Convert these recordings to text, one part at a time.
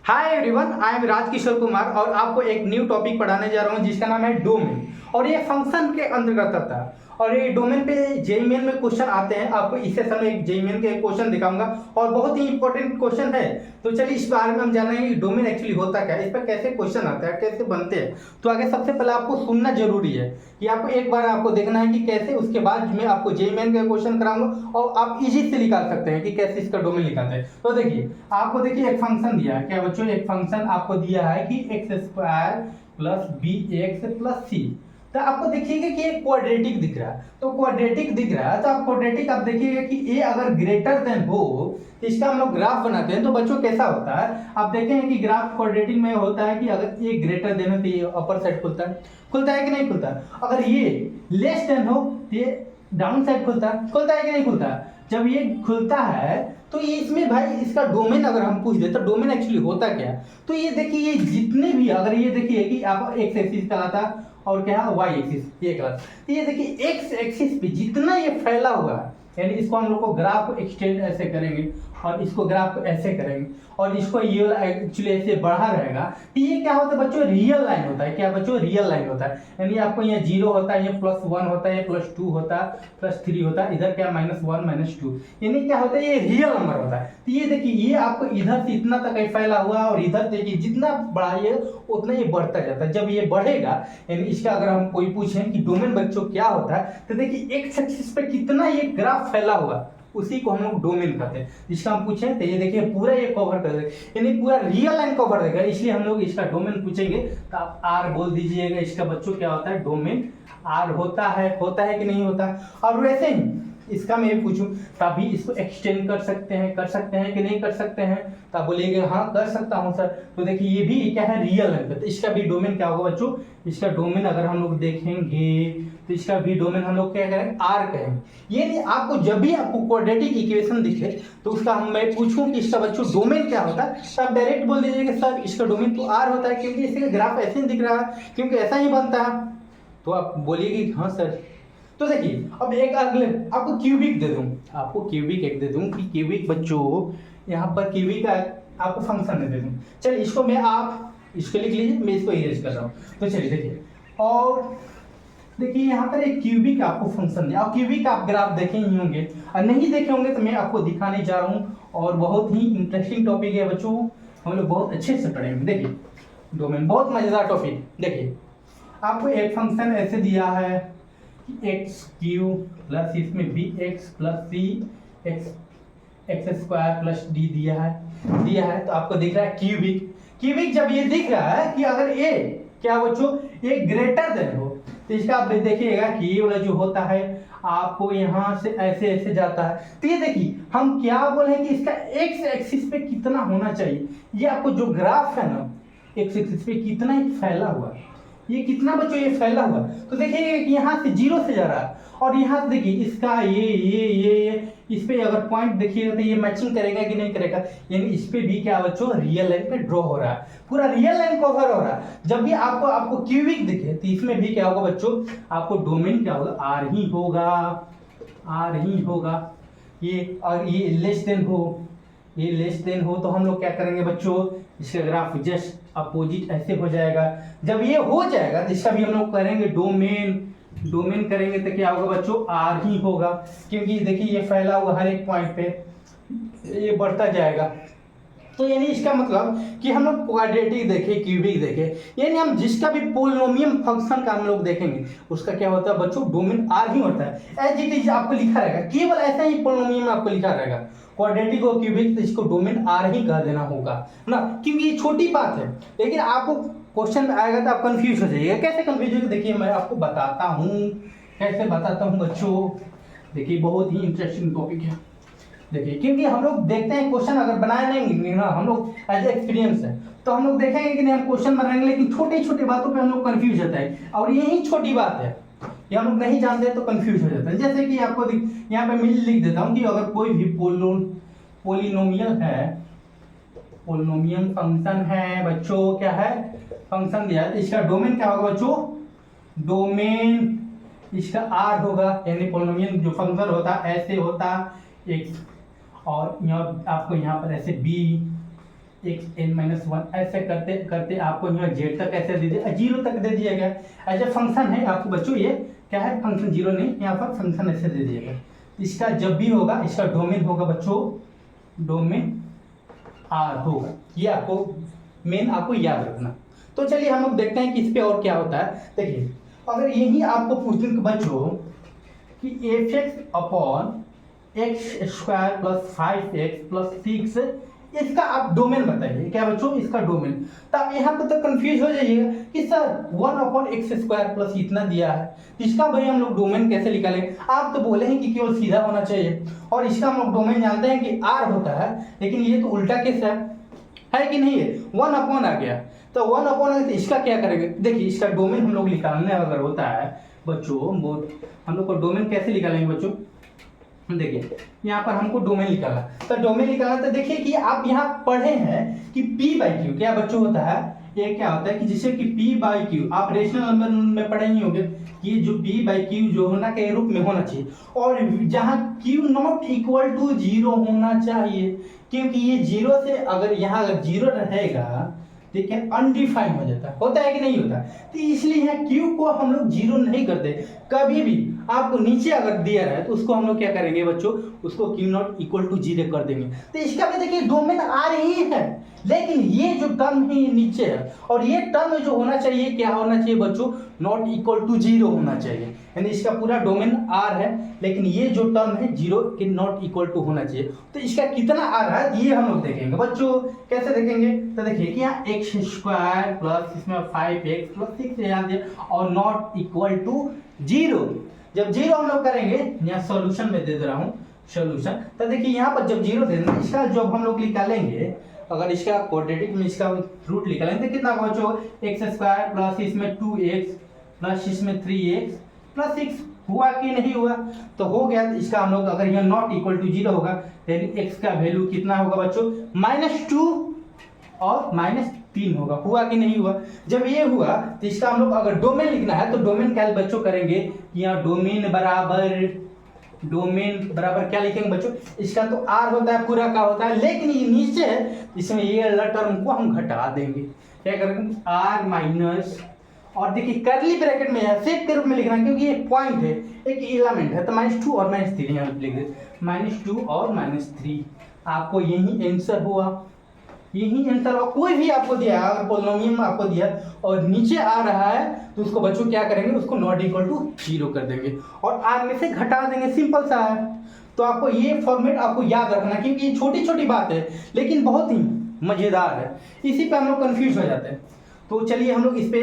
Hi everyone, I am Rajkishore Kumar और आपको एक न्यू टॉपिक पढ़ाने जा रहा हूँ जिसका नाम है डोमेन। और ये फंक्शन के अंतर्गत आता है और ये डोमेन पे जेईई मेन में क्वेश्चन आते हैं। आपको इस सेशन में एक जेईई मेन के क्वेश्चन दिखाऊंगा और बहुत ही इंपॉर्टेंट क्वेश्चन है। तो चलिए इस बारे में हम जानेंगे कि डोमेन एक्चुअली होता क्या है, इस पर कैसे क्वेश्चन आता है, कैसे बनते हैं। तो आगे सबसे पहले आपको सुनना जरूरी है कि आपको एक बार आपको देखना है कि कैसे, उसके बाद मैं आपको जेईई मेन का क्वेश्चन कराऊंगा और आप इजी से निकाल सकते हैं कि कैसे इसका डोमेन निकालते हैं। तो देखिए, आपको देखिए एक फंक्शन दिया है। क्या बच्चों, एक फंक्शन आपको दिया है कि X square plus B X plus C. तो आपको देखिएगा कि एक क्वाड्रेटिक दिख रहा है। तो क्वाड्रेटिक दिख रहा है तो आप क्वाड्रेटिक आप देखिएगा कि ए अगर ग्रेटर देन हो तो इसका हम लोग ग्राफ बनाते हैं। तो बच्चों कैसा होता है, आप देखेंगे कि ग्राफ क्वाड्रेटिक में होता है कि अगर ए ग्रेटर देन हो तो ये अपर साइड खुलता है कि नहीं खुलता है। अगर ये लेस देन हो तो ये डाउन साइड खुलता है कि नहीं खुलता है। जब ये खुलता है तो ये इसमें भाई इसका डोमेन अगर हम पूछ दे तो डोमेन एक्चुअली होता क्या है। तो ये देखिए, ये जितने भी, अगर ये देखिए कि आप एक्स एक्सिस कहलाता और क्या है वाई एक्सिस, ये कहलाता। तो ये देखिए एक्स एक्सिस पे जितना ये फैला हुआ है, यानी इसको हम लोग को ग्राफ को एक्सटेंड ऐसे करेंगे और इसको ग्राफ को ऐसे करेंगे और इसको ये एक्चुअली ऐसे बढ़ा रहेगा। तो ये क्या होता है बच्चों, रियल लाइन होता है। क्या बच्चों, रियल लाइन होता है। यानी आपको यहाँ 0 होता है, ये +1 होता है, ये +2 होता है, +3 होता है, इधर क्या -1 -2, यानी क्या होता है, ये रियल नंबर होता है। तो ये देखिए, ये आपको इधर से इतना तक फैला हुआ है और इधर देखिए जितना बढ़ाइए उतना ये बढ़ता जाता है। जब ये बढ़ेगा, यानी इसका अगर हम कोई पूछें कि डोमेन बच्चों क्या होता है, तो देखिए एक्स एक्सिस पे कितना ये ग्राफ फैला हुआ, उसी को हम लोग डोमेन कहते हैं। जिसका हम पूछें तो ये देखिए पूरा ये कवर कर देगा, यानी पूरा रियल लाइन कवर देगा। इसलिए हम लोग इसका डोमेन पूछेंगे तो आप आर बोल दीजिएगा। इसका बच्चों क्या होता है, डोमेन आर होता है कि नहीं होता। और वैसे ही इसका मैं पूछूं तभी इसको एक्सटेंड कर सकते हैं कि नहीं कर सकते हैं। तो आप बोलिएगा हाँ कर सकता हूं सर। तो देखिए ये भी क्या है, रियल लाइन। तो इसका भी डोमेन क्या होगा बच्चों, इसका डोमेन अगर हम लोग देखेंगे तो इसका भी डोमेन हम लोग क्या करेंगे, आर कहेंगे। ये नहीं, आपको जब भी आपको क्वाड्रेटिक इक्वेशन दिखे तो उसका मैं पूछूं कि इसका बच्चों डोमेन क्या होता है, तो आप डायरेक्ट बोल दीजिएगा सर इसका डोमेन तो आर होता है, क्योंकि इसका ग्राफ ऐसे ही दिख रहा है, क्योंकि ऐसा ही बनता है। तो आप बोलिएगा हाँ सर। तो देखिए अब एक अगले आपको क्यूबिक दे दूं, एक दे दूं कि क्यूबिक बच्चों, यहाँ पर क्यूबिक का आपको फंक्शन दे दूं। चलिए इसको मैं, आप इसको लिख लीजिए, मैं इसको इरेज कर रहा हूँ। तो चलिए देखिए, और देखिए यहाँ पर एक क्यूबिक आपको फंक्शन दिया और क्यूबिक आप ग्राफ देखे ही होंगे, और नहीं देखे होंगे तो मैं आपको दिखाने जा रहा हूँ। और बहुत ही इंटरेस्टिंग टॉपिक है बच्चों, हम लोग बहुत अच्छे से पढ़ेंगे। देखिए डोमेन बहुत मजेदार टॉपिक। देखिए आपको एक फंक्शन ऐसे दिया है कि एक्स क्यू प्लस इसमें बी एक्स प्लस सी एक्स स्क्वायर प्लस डी दिया है। तो आपको दिख रहा है क्यूबिक जब ये दिख रहा है कि अगर ए क्या बच्चों, ए ग्रेटर देन हो, तो इसका आप देखिएगा कि ये वाला जो होता है आपको यहाँ से ऐसे ऐसे जाता है। तो ये देखिए हम क्या बोले कि इसका एक्स एक्सिस पे कितना होना चाहिए। ये आपको जो ग्राफ है ना, एक्स एक्सिस पे कितना ही फैला हुआ है, ये कितना बच्चों ये फैला हुआ। तो देखिए कि यहाँ से 0 से जा रहा है और यहाँ से देखिए इसका ये इस पे अगर पॉइंट देखिएगा तो ये मैचिंग करेगा कि नहीं करेगा। यानी इस पे भी क्या बच्चों, रियल लाइन पे ड्रॉ हो रहा है, पूरा रियल लाइन कवर हो रहा है। जब भी आपको क्यूबिक दिखे तो इसमें भी क्या होगा बच्चों, आपको डोमेन क्या होगा, आर ही होगा। ये और ये लेस देन हो तो हम लोग क्या करेंगे बच्चों, इसका ग्राफ जस्ट अपोजिट ऐसे हो जाएगा। जब ये हो जाएगा तो इसका भी हम लोग करेंगे डोमेन करेंगे तो क्या होगा बच्चों, आर ही होगा। क्योंकि देखिए ये फैला हुआ हर एक पॉइंट पे ये बढ़ता जाएगा। तो यानी इसका मतलब कि हम लोग क्वाड्रेटिक देखे, क्यूबिक देखे, यानी हम जिसका भी पोलिनोमियम फंक्शन का हम लोग देखेंगे उसका क्या होता है बच्चों, डोमेन आर ही होता है। एज इट इज आपको लिखा रहेगा, केवल ऐसा ही पोलिनोमियम आपको लिखा रहेगा। क्वाड्रेटिक और क्यूबिक तो इसको डोमेन आर ही कह देना होगा ना, क्योंकि ये छोटी बात है। लेकिन आपको क्वेश्चन आएगा तो आप कंफ्यूज हो जाइएगा। कैसे कंफ्यूज होगा, देखिए मैं आपको बताता हूँ कैसे बताता हूँ बच्चों। देखिए बहुत ही इंटरेस्टिंग टॉपिक है। देखिए क्योंकि हम लोग देखते हैं क्वेश्चन अगर बनाए नहीं ना, हम लोग एज एक्सपीरियंस है तो हम लोग देखेंगे कि नहीं हम क्वेश्चन बनाएंगे, लेकिन छोटी छोटी बातों पे हम लोग कंफ्यूज होता है। और यही छोटी बात है, ये हम लोग नहीं जानते तो कंफ्यूज हो जाता है। जैसे कि आपको यहाँ पे मैं लिख देता हूँ कि अगर कोई भी पोलिनोमियम फंक्शन है बच्चों, क्या है फंक्शन दिया है, तो इसका डोमेन क्या होगा बच्चों, डोमेन इसका आर होगा। यानी पोलिनोमियम जो फंक्शन होता है ऐसे होता एक्स, और यहाँ आपको यहाँ पर ऐसे B X N minus one, ऐसे करते करते आपको यहाँ जेड तक ऐसे दे दिया, जीरो तक दे दिया गया। ऐसे फंक्शन है आपको बच्चों, ये क्या है फंक्शन, जीरो नहीं, यहाँ पर फंक्शन ऐसे दे दिया गया। इसका जब भी होगा इसका डोमेन होगा बच्चों, डोमेन आर होगा, ये आपको मेन आपको याद रखना। तो चलिए हम लोग देखते हैं कि इस पे और क्या होता है। देखिए अगर यही आपको पूछूं कि बच्चों कि f x upon x square plus 5x plus 6, इसका आप डोमेन बताइए, क्या बच्चों इसका डोमेन। तो आप यहाँ पर तो कंफ्यूज हो जाइएगा कि sir 1 upon x square plus इतना दिया है, इसका भाई हम लोग डोमेन कैसे निकालेंगे। आप तो बोले हैं कि केवल सीधा होना चाहिए, और इसका हम लोग डोमेन जानते हैं कि आर होता है, लेकिन ये तो उल्टा केस है कि नहीं है, 1 अपॉन आ गया। तो 1 अपॉन आ गया तो इसका क्या करेंगे। देखिए इसका डोमेन हम लोग निकालने अगर होता है बच्चों, हम लोग को डोमेन कैसे निकालेंगे बच्चों। देखिए यहाँ पर हमको डोमेन निकाला, तो डोमेन निकाला तो देखिए कि आप यहाँ पढ़े हैं कि p बाई क्यू क्या बच्चों होता है, ये क्या होता है कि जिसे कि p बाई क्यू, आप रेशनल नंबर में पढ़े ही होंगे कि जो p बाई क्यू जो होना के रूप में होना चाहिए, और जहाँ q not equal to zero होना चाहिए, क्योंकि ये जीरो से अगर यहाँ अगर जीरो रहेगा ठीक है अनडिफाइन हो जाता है, होता है कि नहीं होता। तो इसलिए यहाँ q को हम लोग जीरो नहीं करते। कभी भी आपको नीचे अगर दिया रहे तो उसको हम लोग क्या करेंगे बच्चों, उसको q not equal to zero कर देंगे। तो इसका भी देखिए डोमेन आ रही है, लेकिन ये जो टर्म है ये नीचे है, और ये टर्म जो होना चाहिए क्या होना चाहिए बच्चों, नॉट इक्वल टू जीरो होना चाहिए, यानी इसका पूरा डोमेन आर है, लेकिन ये जो टर्म है जीरो के नॉट इक्वल टू होना चाहिए। तो इसका कितना आ रहा है ये हम लोग देखेंगे बच्चों, कैसे देखेंगे। तो देखिए कि यहाँ एक्स स्क्वायर प्लस इसमें 5x प्लस 6 याद है, और नॉट इक्वल टू जीरो। जब जीरो हम लोग करेंगे, यहाँ सॉल्यूशन में दे रहा हूँ सॉल्यूशन, तो देखिए यहाँ पर जब जीरो दे देंगे, इसका जब हम लोग निकालेंगे, अगर इसका क्वाड्रेटिक में इसका रूट निकालेंगे तो कितना होगा बच्चों, एक्स स्क्वायर प्लस इसमें 2x प्लस इसमें 3x प्लस 6 हुआ कि नहीं हुआ, तो हो गया। तो इसका हम लोग अगर यहाँ नॉट इक्वल टू जीरो होगा, यानी x का वैल्यू कितना होगा बच्चों, -2 और -3 होगा, हुआ कि नहीं हुआ। जब ये हुआ तो इसका हम लोग अगर डोमेन लिखना है तो डोमेन क्या बच्चों करेंगे, यहाँ डोमेन बराबर क्या लिखेंगे बच्चों, इसका तो r होता है पूरा का होता है, लेकिन ये नीचे है इसमें ये वाला टर्म को हम घटा देंगे, क्या करेंगे r माइनस, और देखिए करली ब्रैकेट में है सेट के रूप में लिखना, क्योंकि ये पॉइंट है एक एलिमेंट है, तो -2 और -3 यहाँ लिख दे, -2 और -3 आपको यही आंसर हुआ, यही आंसर। और कोई भी आपको दिया अगर पोलिनोमियल आपको दिया और नीचे आ रहा है तो उसको बच्चों क्या करेंगे, उसको नॉट इक्वल टू जीरो कर देंगे और r में से घटा देंगे, सिंपल सा है। तो आपको ये फॉर्मेट आपको याद रखना, क्योंकि ये छोटी छोटी बात है लेकिन बहुत ही मजेदार है, इसी पे हम लोग कंफ्यूज हो जाते हैं। तो चलिए हम लोग इस पे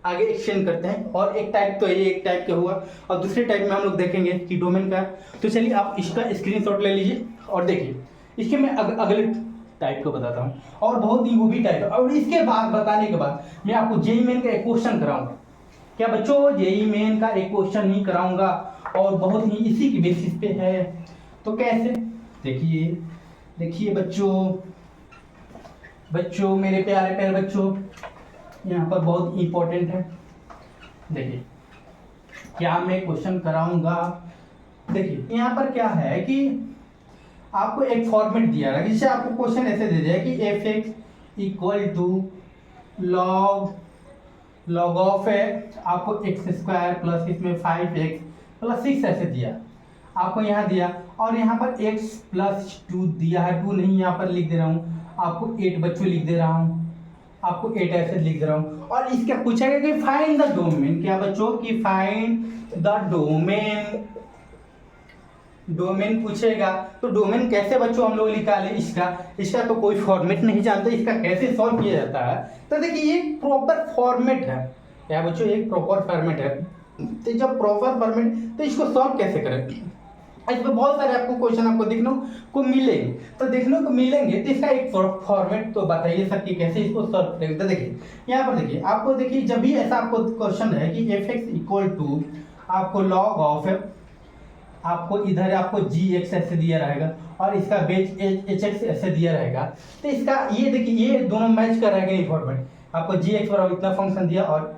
आगे एक्सटेंड करते हैं, और एक टाइप तो ये एक टाइप का हुआ, और दूसरे टाइप में हम लोग देखेंगे कि डोमेन का। तो चलिए आप इसका स्क्रीनशॉट ले लीजिए और देखिए, इसके मैं अगले टाइप को बताता हूँ, और बहुत ही वो भी टाइप है। और इसके बाद बताने के बाद मैं आपको जेईई मेन का एक क्वेश्चन कराऊंगा, क्या बच्चों जेईई मेन का एक क्वेश्चन ही कराऊंगा, और बहुत ही इसी की बेसिस पे है। तो कैसे, देखिए बच्चों मेरे प्यारे प्यारे बच्चों, यहाँ पर बहुत इंपॉर्टेंट है। देखिए क्या मैं क्वेश्चन कराऊंगा, देखिए यहाँ पर क्या है कि आपको एक फॉर्मेट दिया है, जिससे आपको क्वेश्चन ऐसे दे दिया कि f x equal to log of x, आपको एक्स स्क्वायर प्लस इसमें 5x प्लस 6 ऐसे दिया, आपको यहाँ दिया, और यहाँ पर x प्लस 2 दिया है, 2 नहीं यहाँ पर लिख दे रहा हूँ, आपको 8 बच्चों लिख दे रहा हूँ, आपको 8 ऐसे लिख दे रहा हूँ। और इसका पूछेगा कि फाइंड द डोमेन, क्या बच्चों की फाइंड द डोमेन पूछेगा। तो डोमेन कैसे बच्चों हम लोग निकाले, इसका तो कोई फॉर्मेट नहीं जानते, इसका कैसे सॉल्व किया जाता है। तो देखिए ये प्रॉपर फॉर्मेट है, क्या बच्चों एक प्रॉपर फॉर्मेट है। तो जब प्रॉपर फॉर्मेट, तो इसको सॉल्व कैसे करें, इसमें बहुत सारे आपको क्वेश्चन आपको देखने को मिलेंगे, तो देखने को मिलेंगे, तो इसका एक फॉर्मेट तो बताइए सर कि कैसे इसको सॉल्व करेंगे। तो देखिए यहाँ पर देखिए, आपको देखिए जब भी ऐसा आपको क्वेश्चन है कि एफ एक्स इक्वल टू आपको लॉग ऑफ, आपको इधर आपको जी एक्स ऐसे दिया रहेगा और इसका बेच एच एक्स ऐसे दिया रहेगा, तो इसका ये देखिए ये दोनों मैच कर रहेगा, ये फॉर्मेट आपको जी एक्स बराबर इतना फंक्शन दिया और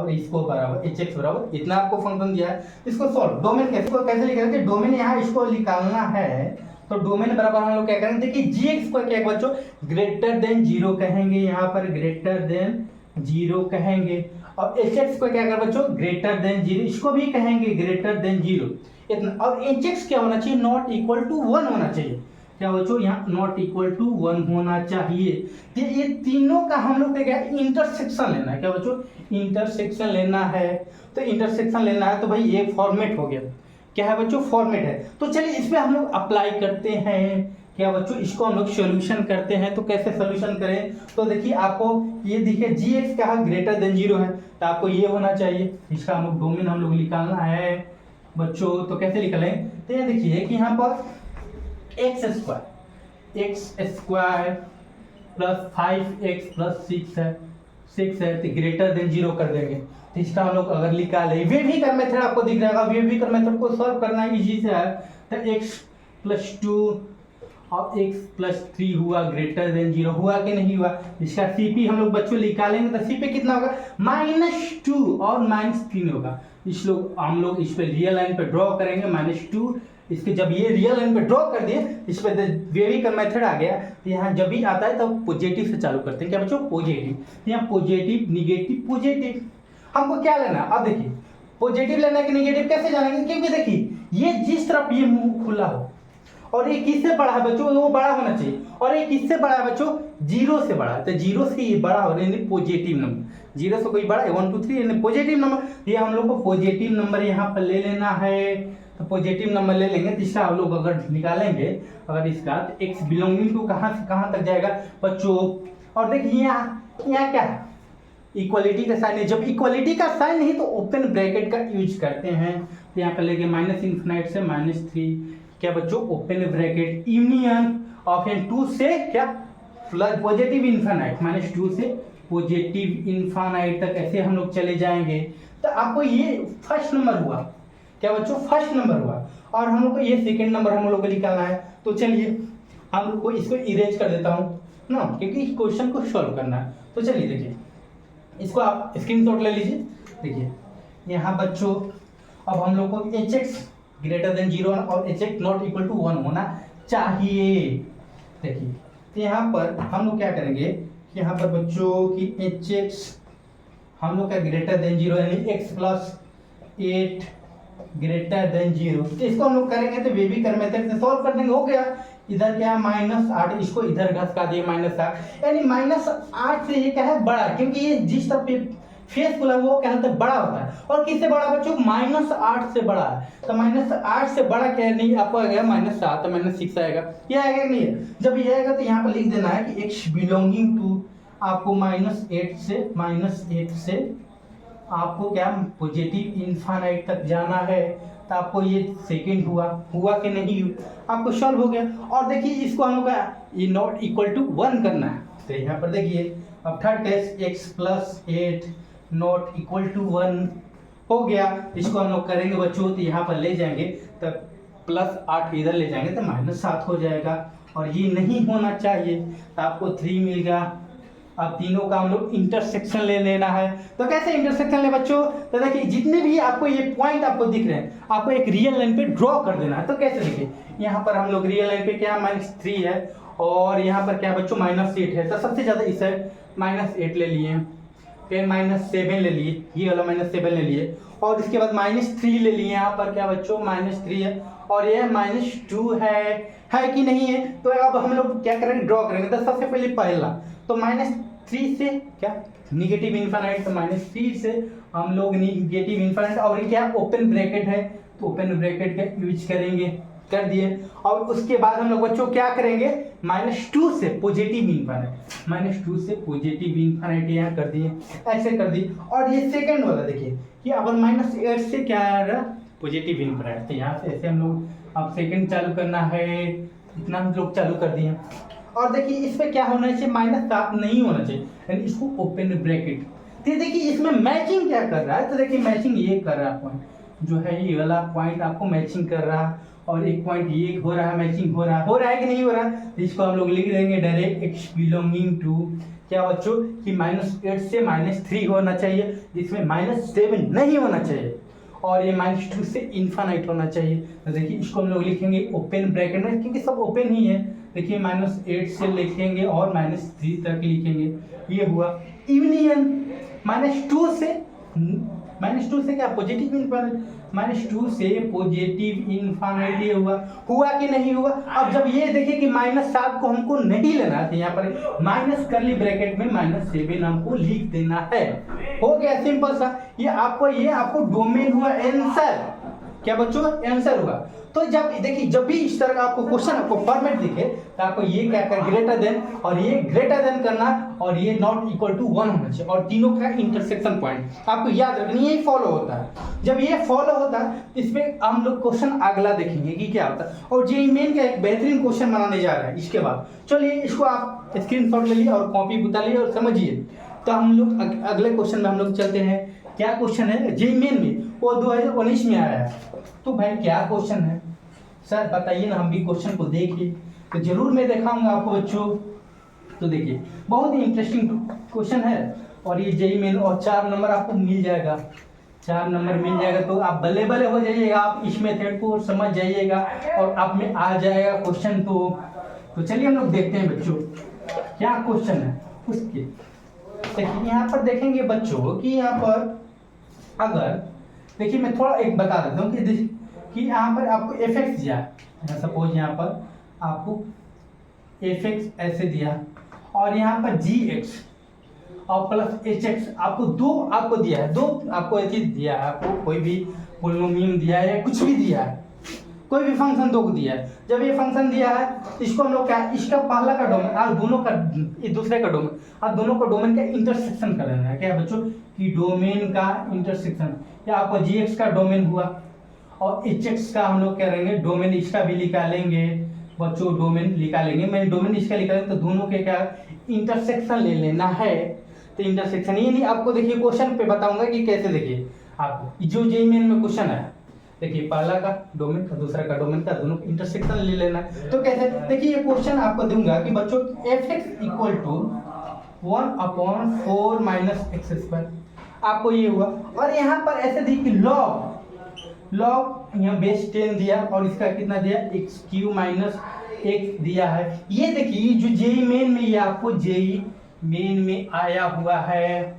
इसको बराबर एच एक्स बराबर इतना आपको फंक्शन दिया है। इसको सॉल्व डोमेन कैसे लिखा है, डोमेन यहाँ इसको निकालना है, तो डोमेन बराबर हम लोग क्या करेंगे, देखिए जी एक्स को क्या बच्चों ग्रेटर देन जीरो कहेंगे, यहाँ पर ग्रेटर देन जीरो कहेंगे, और एच एक्स को क्या कर बच्चों ग्रेटर देन जीरो, इसको भी कहेंगे ग्रेटर देन जीरो इतना, और एच एक्स क्या होना चाहिए नॉट इक्वल टू वन होना चाहिए, क्या बच्चों यहाँ नॉट इक्वल टू वन होना चाहिए। तो ये तीनों का हम लोग क्या इंटरसेक्शन लेना है, क्या बच्चों इंटरसेक्शन लेना है, तो इंटरसेक्शन लेना है तो भाई ये फॉर्मेट हो गया, क्या है बच्चों फॉर्मेट है। तो चलिए इस पे हम लोग अप्लाई करते हैं, क्या बच्चों इसको हम लोग सॉल्यूशन करते हैं। तो कैसे सॉल्यूशन करें, तो देखिए आपको ये देखिए जी एक्स क्या है ग्रेटर देन जीरो है, तो आपको ये होना चाहिए, इसका हम लोग डोमेन हम लोग निकालना है बच्चों। तो कैसे निकालें, तो ये देखिए कि यहाँ पर x square plus 5x plus 6 है तो ग्रेटर देन जीरो कर देंगे। तो इसका हम लोग अगर निकाले वेवी कर मेथड आपको दिख रहा है, वेवी कर मेथड को सॉल्व करना इजी से है। तो x प्लस 2 और x प्लस 3 हुआ ग्रेटर देन जीरो, हुआ कि नहीं हुआ। इसका CP हम लोग बच्चों निकालेंगे तो CP कितना होगा -2 और -3 होगा। हम लोग इस पे रियल लाइन पे ड्रॉ करेंगे -2, इसके जब ये रियल लाइन पे ड्रॉ कर दिए इस पे वेवी का मेथड आ गया। तो यहाँ जब भी आता है तब तो पॉजिटिव से चालू करते हैं, क्या बच्चों पॉजिटिव, यहाँ पॉजिटिव निगेटिव पॉजिटिव हमको क्या लेना। अब देखिए पॉजिटिव लेना है कि निगेटिव कैसे जानेंगे, क्योंकि देखिए ये जिस तरफ ये मुंह खुला हो और ये किससे बड़ा है बच्चों, वो बड़ा होना चाहिए, और ये किससे बड़ा है बच्चों जीरो से बड़ा है। तो जीरो से ये बड़ा हो रहा है पॉजिटिव नंबर, जीरो से कोई बड़ा है 1 2 3 यानी पॉजिटिव नंबर। ये हम लोग को पॉजिटिव नंबर यहाँ पर ले लेना है, तो पॉजिटिव नंबर ले लेंगे। तो इसका हम लोग अगर निकालेंगे अगर इसका, तो x बिलोंगिंग टू कहाँ से कहाँ तक जाएगा बच्चों। और देखिए यहाँ क्या है इक्वलिटी का साइन है, जब इक्वलिटी का साइन नहीं तो ओपन ब्रैकेट का यूज करते हैं। तो यहाँ पर लेके -∞ से -3 क्या बच्चों open bracket union of n 2 से क्या प्लस पॉजिटिव इन्फिनिट -2 से पॉजिटिव इन्फिनिट तक ऐसे हम लोग चले जाएंगे। तो आपको ये फर्स्ट नंबर हुआ, क्या बच्चों फर्स्ट नंबर हुआ, और हम लोग को ये सेकंड नंबर हम लोग को निकालना है। तो चलिए हम लोग को इसको इरेज कर देता हूँ ना, क्योंकि क्वेश्चन को सॉल्व करना है। तो चलिए देखिए इसको आप स्क्रीनशॉट ले लीजिए। देखिए यहाँ बच्चों अब हम लोग को H X greater than zero और H X not equal to 1 होना चाहिए। देखिए तो यहाँ पर हम लोग क्या करेंगे, यहाँ पर बच्चों की एच एक्स हम लोग का ग्रेटर देन जीरो यानी x plus 8 greater than zero, तो इसको हम लोग करेंगे तो वेवी कर मेथड से सॉल्व कर देंगे, हो गया। इधर क्या -8 इसको इधर घसका दिए -8 यानी -8 से ये क्या है बड़ा, क्योंकि ये जिस तरफ फेस खुला वो क्या होता है बड़ा होता है, और किससे बड़ा बच्चों -8 से बड़ा है। तो -8 से बड़ा क्या है नहीं आपको आ गया -7 तो -6 आएगा, ये आएगा नहीं है। जब ये आएगा तो यहाँ पर लिख देना है कि x बिलोंगिंग टू आपको -8 से आपको क्या पॉजिटिव इन्फिनिट तक जाना है। तो आपको ये सेकंड हुआ कि नहीं आपको सॉल्व हो गया। और देखिए इसको हम लोग का ये नॉट इक्वल टू 1 करना है। तो यहाँ पर देखिए अब third test x plus 8 not equal to 1 हो गया। इसको हम लोग करेंगे बच्चों, तो यहाँ पर ले जाएंगे तो +8 इधर ले जाएंगे तो -7 हो जाएगा, और ये नहीं होना चाहिए। तो आपको 3 मिल गया। अब तीनों का हम लोग इंटरसेक्शन ले लेना है। तो कैसे इंटरसेक्शन ले बच्चों, तो देखिए जितने भी आपको ये पॉइंट आपको दिख रहे हैं आपको एक रियल लाइन पे ड्रॉ कर देना है। तो कैसे देखिए यहाँ पर हम लोग रियल लाइन पे क्या -3 है और यहाँ पर क्या बच्चों -8 है, तो सबसे ज्यादा इस साइड -8 ले लिए, फिर -7 ले लिए, ये वाला -7 ले लिए, और इसके बाद -3 ले लिए। यहाँ पर क्या बच्चों -3 है और ये -2 है कि नहीं है। तो अब हम लोग क्या करेंगे ड्रॉ करेंगे। तो सबसे पहले पहला तो -3 से क्या निगेटिव इन्फिनिट, तो -3 से हम लोग निगेटिव इन्फिनिट, और ये क्या ओपन ब्रैकेट है तो ओपन ब्रैकेट का यूज करेंगे, कर दिए। और उसके बाद हम लोग बच्चों क्या करेंगे -2 से पॉजिटिव इन्फिनिट यहाँ कर दिए, ऐसे कर दिए। और ये सेकंड वाला देखिए कि अगर -8 से क्या आ रहा पॉजिटिव इन्फिनिट, तो यहाँ से ऐसे हम लोग अब सेकंड चालू करना है, इतना हम लोग चालू कर दिए। और देखिए इस पे क्या होना चाहिए -7 नहीं होना चाहिए, यानी इसको ओपन ब्रैकेट। तो देखिए इसमें मैचिंग क्या कर रहा है, तो देखिए मैचिंग ये कर रहा है पॉइंट जो है, ये वाला पॉइंट आपको मैचिंग कर रहा है, और एक पॉइंट ये हो रहा है मैचिंग हो रहा है कि नहीं हो रहा है। तो इसको हम लोग लिख देंगे डायरेक्ट x बिलोंगिंग टू क्या बच्चों कि -8 से -3 होना चाहिए, जिसमें -7 नहीं होना चाहिए। और ये -2 से इन्फानाइट होना चाहिए। तो देखिए इसको हम लोग लिखेंगे ओपन ब्रैकेट में, क्योंकि सब ओपन ही है। देखिए -8 से लिखेंगे और -3 तक लिखेंगे, ये हुआ यूनियन। -2 से क्या पॉजिटिव इन्फानाइट, -2 से पॉजिटिव इन्फानाइट, ये हुआ कि नहीं हुआ। अब जब ये देखिए कि -7 को हमको नहीं लेना है, तो यहाँ पर माइनस करली ब्रैकेट में -7 हमको लिख देना है। हो गया सिंपल सा। ये आपको डोमेन हुआ आंसर। क्या बच्चों, आंसर हुआ। तो जब देखिए जब भी इस तरह का आपको क्वेश्चन आपको फॉर्मेट दिखे, तो आपको ये क्या कर ग्रेटर देन, और ये ग्रेटर देन करना, और ये नॉट इक्वल टू 1 होना चाहिए, और तीनों का इंटरसेक्शन पॉइंट आपको याद रखना, यही फॉलो होता है। जब ये फॉलो होता है, इसमें हम लोग क्वेश्चन अगला देखेंगे कि क्या होता है। और जेईई मेन का एक बेहतरीन क्वेश्चन बनाने जा रहा है इसके बाद। चलिए इसको आप स्क्रीनशॉट ले लिए और कॉपी बुता लिए और समझिए। तो हम लोग अगले क्वेश्चन में हम लोग चलते हैं। क्या क्वेश्चन है जेईई मेन में, वो 2019 में आया है। तो भाई क्या क्वेश्चन है सर बताइए ना, हम भी क्वेश्चन को देखिए। तो जरूर मैं दिखाऊंगा आपको बच्चों। तो देखिए बहुत ही इंटरेस्टिंग क्वेश्चन है, और ये जेईई मेन, और 4 नंबर आपको मिल जाएगा। 4 नंबर मिल जाएगा तो आप बल्ले बल्ले हो जाइएगा, आप इस मेथड को समझ जाइएगा और आप में आ जाएगा क्वेश्चन। तो चलिए हम लोग देखते हैं बच्चों क्या क्वेश्चन है उसके। देखिए यहाँ पर देखेंगे बच्चों कि यहाँ पर अगर देखिए मैं थोड़ा एक बता देता हूँ कि यहाँ पर आपको एफ एक्स दिया है। सपोज यहाँ पर आपको एफ एक्स ऐसे दिया, और यहाँ पर जी एक्स और प्लस एच एक्स आपको आपको दिया है, दो आपको चीज दिया है, आपको कोई भी पोलिनोमियम दिया है या कुछ भी दिया है, कोई भी फंक्शन 2 को दिया है। जब ये फंक्शन दिया है, इसको हम लोग क्या, इसका पहला का डोमेन और दोनों का दूसरे का डोमेन, और दोनों का डोमेन का इंटरसेक्शन कर लेना है। क्या बच्चों कि डोमेन का इंटरसेक्शन, या आपको जी एक्स का डोमेन हुआ और एच एक्स का हम लोग क्या करेंगे डोमेन, इसका भी निकालेंगे बच्चों, डोमेन निकालेंगे। मैं डोमेन इसका निकालेंगे तो दोनों के क्या इंटरसेक्शन ले लेना है। तो इंटरसेक्शन ये नहीं, आपको देखिए क्वेश्चन पे बताऊंगा कि कैसे। देखिए आपको जो जेईई मेन में क्वेश्चन है, देखिए पहला का डोमेन का दूसरा का डोमेन का दोनों का इंटरसेक्शन ले लेना है। तो कैसे, देखिए ये क्वेश्चन आपको दूंगा कि बच्चों f x equal to 1/4 minus x square, आपको ये हुआ। और यहाँ पर ऐसे देखिए लॉग यहाँ बेस 10 दिया, और इसका कितना दिया एक्स क्यू माइनस एक्स दिया है। ये देखिए जो जेईई मेन में, ये आपको जेईई मेन में आया हुआ है।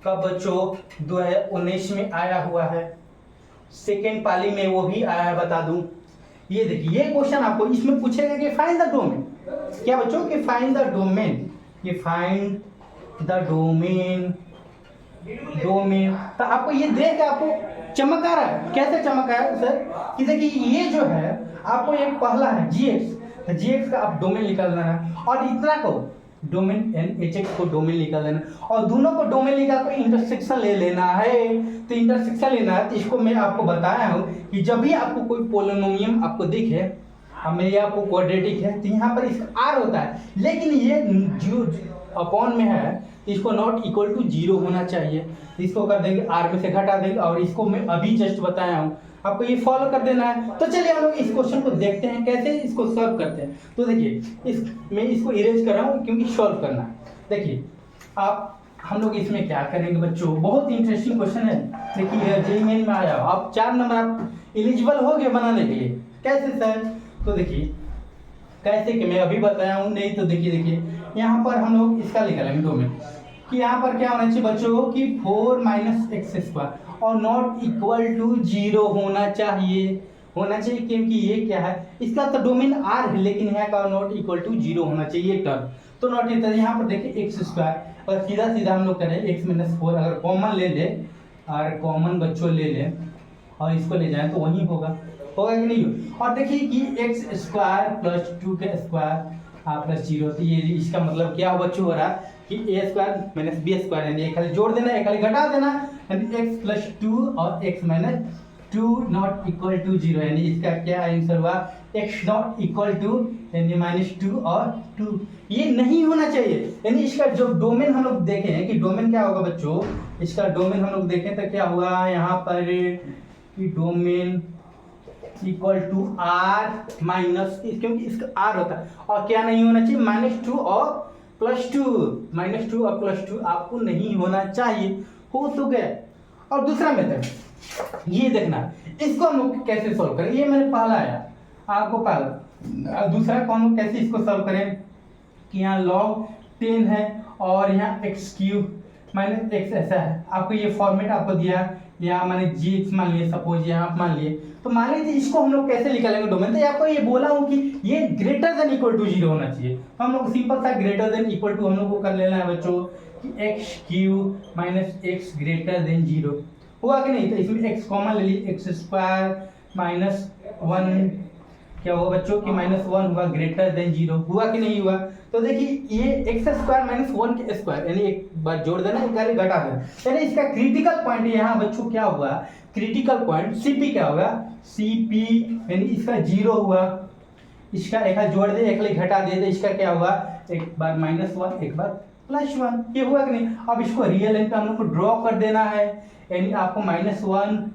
कब बच्चों 2019 में आया हुआ है, सेकेंड पाली में वो भी आया है, बता दूं। ये देखिए ये क्वेश्चन आपको इसमें पूछेगा कि फाइंड द डोमेन। क्या बच्चों कि फाइंड द डोमेन, ये फाइंड द डोमेन। तो आपको ये देख के आपको चमक आ रहा है। कैसे चमक आ रहा है सर कि देखिए ये जो है आपको एक पहला है जी एक्स, तो जी एक्स का आप डोमेन निकाल देना है, और इतना को डोमेन एन एच एक्स को डोमेन निकाल देना, और दोनों को डोमेन निकाल कर इंटरसेक्शन ले लेना है। तो इंटरसेक्शन लेना है, तो इसको मैं आपको बताया हूँ कि जब भी आपको कोई पोलिनोमियम आपको दिखे, हमें आपको क्वाड्रेटिक है, तो यहाँ पर इसका आर होता है, लेकिन ये जो अपॉन में है इसको नॉट इक्वल टू 0 होना चाहिए। इसको कर देंगे आर में से घटा देंगे, और इसको मैं अभी जस्ट बताया हूँ, आपको ये फॉलो कर देना है। तो चलिए हम लोग इस क्वेश्चन को देखते हैं कैसे इसको सॉल्व करते हैं। तो देखिए मैं इसको इरेज कर रहा हूँ क्योंकि सॉल्व करना है। देखिए हम लोग इसमें क्या करेंगे बच्चों, बहुत इंटरेस्टिंग क्वेश्चन है। देखिए जेईई मेन में आया, आप 4 नंबर आप एलिजिबल हो गए बनाने के लिए। कैसे सर, तो देखिए कैसे कि मैं अभी बताया हूँ, नहीं तो देखिए यहाँ पर हम लोग इसका निकालेंगे डोमेन कि यहाँ पर क्या होना चाहिए बच्चों कि 4 माइनस एक्स स्क्वायर और नॉट इक्वल टू 0 होना चाहिए क्योंकि ये क्या है, इसका तो डोमेन आर है, लेकिन यहाँ का नॉट इक्वल टू 0 होना चाहिए टर्म। तो नॉट इक्वल, यहाँ पर देखिए एक्स स्क्वायर, और सीधा सीधा हम लोग करें एक्स माइनस 4, अगर कॉमन ले ले और कॉमन बच्चों ले ले और इसको ले जाए तो वही होगा कि नहीं। और देखिए कि एक्स स्क्वायर प्लस 2 के स्क्वायर प्लस 0, तो ये इसका मतलब क्या बच्चों हो रहा है कि ए स्क्वायर माइनस बी स्क्वायर, यानी एक खाली जोड़ देना, एक खाली घटा देना, यानी एक्स प्लस 2 और x minus 2 not equal to 0, यानी इसका क्या आंसर हुआ एक्स नॉट इक्वल टू यानी -2 और 2। ये नहीं होना चाहिए, यानी इसका जो डोमेन हम लोग देखें हैं कि डोमेन क्या होगा बच्चों, इसका डोमेन हम लोग देखें तो क्या हुआ यहाँ पर कि domain equal to R minus, क्योंकि इसका आर होता है, और क्या नहीं होना चाहिए -2 और +2, -2 और +2 आपको नहीं होना चाहिए। हो तो गया। और दूसरा मेथड ये देखना इसको हम लोग कैसे सॉल्व करें। ये मैंने पहला आया आपको पहला, दूसरा को हम लोग कैसे इसको सॉल्व करें कि यहाँ log 10 है और यहाँ एक्स क्यूब माइनस एक्स ऐसा है। आपको ये फॉर्मेट आपको दिया, यहाँ मैंने जी एक्स मान लिए, सपोज यहाँ मान लिए, तो मान लीजिए इसको हम लोग कैसे निकालेंगे डोमेन। तो आपको ये बोला हूँ कि ये ग्रेटर देन इक्वल टू 0 होना चाहिए। तो हम लोग सिंपल सा ग्रेटर देन इक्वल टू हम लोग को कर लेना है बच्चों कि x cube minus x greater then 0 हुआ कि नहीं। तो इसमें एक्स कॉमन ले लीजिए, एक्स स्क्वायर माइनस 1 क्या हुआ बच्चों कि -1 हुआ ग्रेटर देन 0 हुआ कि नहीं हुआ। तो देखिए ये एक्स स्क्वायर माइनस 1 के स्क्वायर यानी एक बार जोड़ देना, एक बार घटा देना, यानी इसका क्रिटिकल पॉइंट यहाँ बच्चों क्या हुआ, क्रिटिकल पॉइंट सीपी क्या होगा, सीपी यानी इसका 0 हुआ, इसका एक हाथ जोड़ दे एक हाथ घटा दे तो इसका क्या हुआ, एक बार -1 एक बार +1, ये हुआ कि नहीं। अब इसको रियल लाइन पे हम लोग को ड्रॉ कर देना है, यानी आपको -1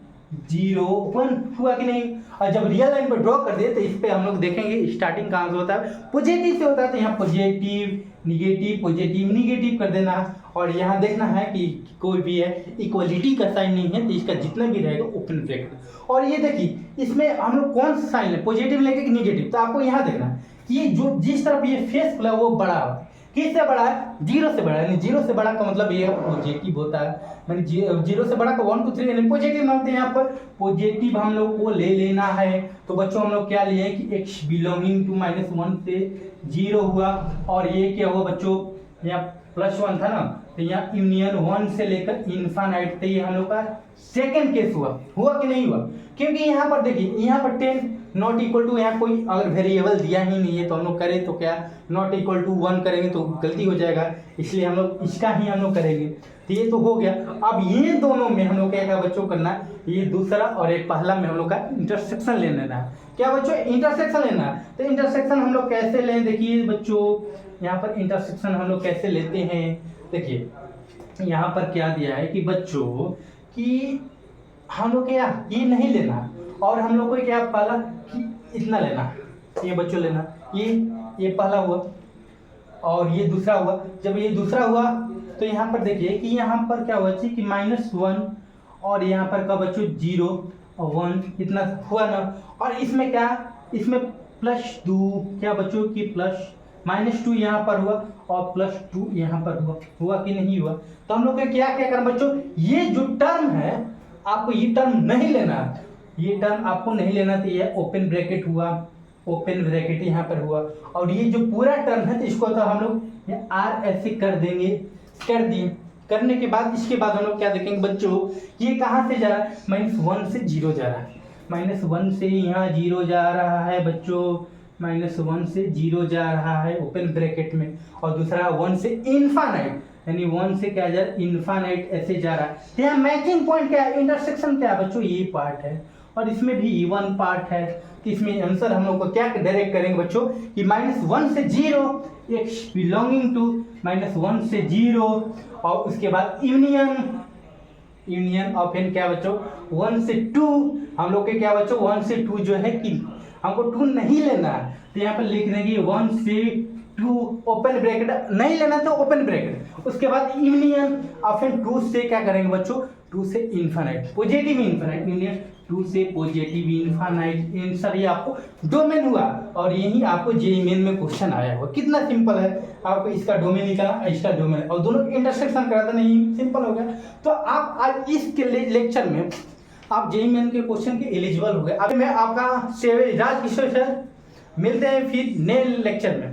0 1 हुआ कि नहीं। और जब रियल लाइन पर ड्रॉ कर दिए तो इस पे हम लोग देखेंगे स्टार्टिंग कहाँ से होता है, पॉजिटिव से होता है। तो यहाँ पॉजिटिव निगेटिव कर देना, और यहाँ देखना है कि कोई भी है इक्वलिटी का साइन नहीं है, तो इसका जितना भी रहेगा ओपन ब्रैकेट। और ये देखिए इसमें हम लोग कौन सा साइन है, पॉजिटिव लेंगे कि निगेटिव। तो आपको यहाँ देखना कि ये जो जिस तरफ ये फेस खुला वो बड़ा है, किससे बड़ा है, 0 से बड़ा है। यानी 0 से बड़ा का मतलब ये पॉजिटिव होता है, यानी 0 से बड़ा का 1 2 3 यानी पॉजिटिव मानते हैं। यहाँ पर पॉजिटिव हम लोग को ले लेना है। तो बच्चों हम लोग क्या लिए कि x बिलोंगिंग टू -1 से 0 हुआ, और ये क्या हुआ बच्चों यहाँ +1 था ना, तो यहाँ यूनियन 1 से लेकर इनफाइनाइट तक, ये हम लोग का सेकंड केस हुआ कि नहीं हुआ। क्योंकि यहाँ पर देखिए यहाँ पर 10 नॉट इक्वल टू, यहाँ कोई अगर वेरिएबल दिया ही नहीं है तो हम लोग करें तो क्या नॉट इक्वल टू 1 करेंगे तो गलती हो जाएगा, इसलिए हम लोग इसका ही हम लोग करेंगे। तो ये तो हो गया। अब ये दोनों में हम लोग क्या बच्चों करना है, ये दूसरा और एक पहला में हम लोग का इंटरसेक्शन ले लेना है। क्या बच्चों इंटरसेक्शन लेना है। तो इंटरसेक्शन हम लोग कैसे लें, देखिए बच्चों यहाँ पर इंटरसेक्शन हम लोग कैसे लेते हैं। देखिए यहाँ पर क्या दिया है कि बच्चों कि हम लोग क्या ये नहीं लेना, और हम लोग को क्या पहला कि इतना लेना, ये बच्चों लेना, ये पहला हुआ और ये दूसरा हुआ। जब ये दूसरा हुआ तो यहाँ पर देखिए कि यहाँ पर क्या हुआ कि -1 और यहाँ पर का बच्चों 0 और 1 इतना हुआ ना। और इसमें क्या, इसमें +2 क्या बच्चों की -2 यहाँ पर हुआ और +2 यहाँ पर हुआ कि नहीं हुआ। तो हम लोग को क्या करें बच्चों, ये जो टर्म है आपको ये टर्म नहीं लेना, ये टर्म आपको नहीं लेना। तो ये ओपन ब्रैकेट हुआ, ओपन ब्रैकेट यहाँ पर हुआ, और ये जो पूरा टर्म है तो इसको तो हम लोग आर ऐसे कर देंगे, कर दिए। करने के बाद इसके बाद हम लोग क्या देखेंगे बच्चों, ये कहाँ से जा रहा है, -1 से 0 जा रहा है, -1 से यहाँ 0 जा रहा है बच्चों, -1 से 0 जा रहा है ओपन ब्रैकेट में, और दूसरा 1 से इनफाइनाइट यानी 1 से क्या जा रहा है इनफाइनाइट ऐसे जा रहा है। तो यहाँ मैचिंग पॉइंट क्या है, इंटरसेक्शन क्या है बच्चों, ये पार्ट है, और इसमें भी E1 पार्ट है। तो इसमें आंसर हम लोग को क्या डायरेक्ट करेंगे बच्चों कि -1 से 0 x बिलोंगिंग टू -1 से 0, और उसके बाद यूनियन ऑफ एन क्या बच्चों 1 से 2। हम लोग के क्या बच्चों 1 से 2 जो है कि हमको 2 नहीं लेना है, तो यहाँ पर लिख देंगे 1 से 2 ओपन ब्रैकेट नहीं लेना तो ओपन ब्रैकेट। उसके बाद यूनियन ऑफ एन 2 से क्या करेंगे बच्चों 2 से इनफाइनाइट, पॉजिटिव इनफाइनाइट, यूनियन 2 से पॉजिटिव इनफाइनाइट। आंसर ये आपको डोमेन हुआ, और यही आपको जेईई मेन में क्वेश्चन आया हुआ। कितना सिंपल है, आपको इसका डोमेन निकालना, इसका डोमेन, और दोनों इंटरसेक्शन करा था, नहीं सिंपल हो गया। तो आप आज इस लेक्चर में आप जेईई मेन के क्वेश्चन के एलिजिबल हो गए। अब मैं आपका राज किशोर सर, मिलते हैं फिर नए लेक्चर में।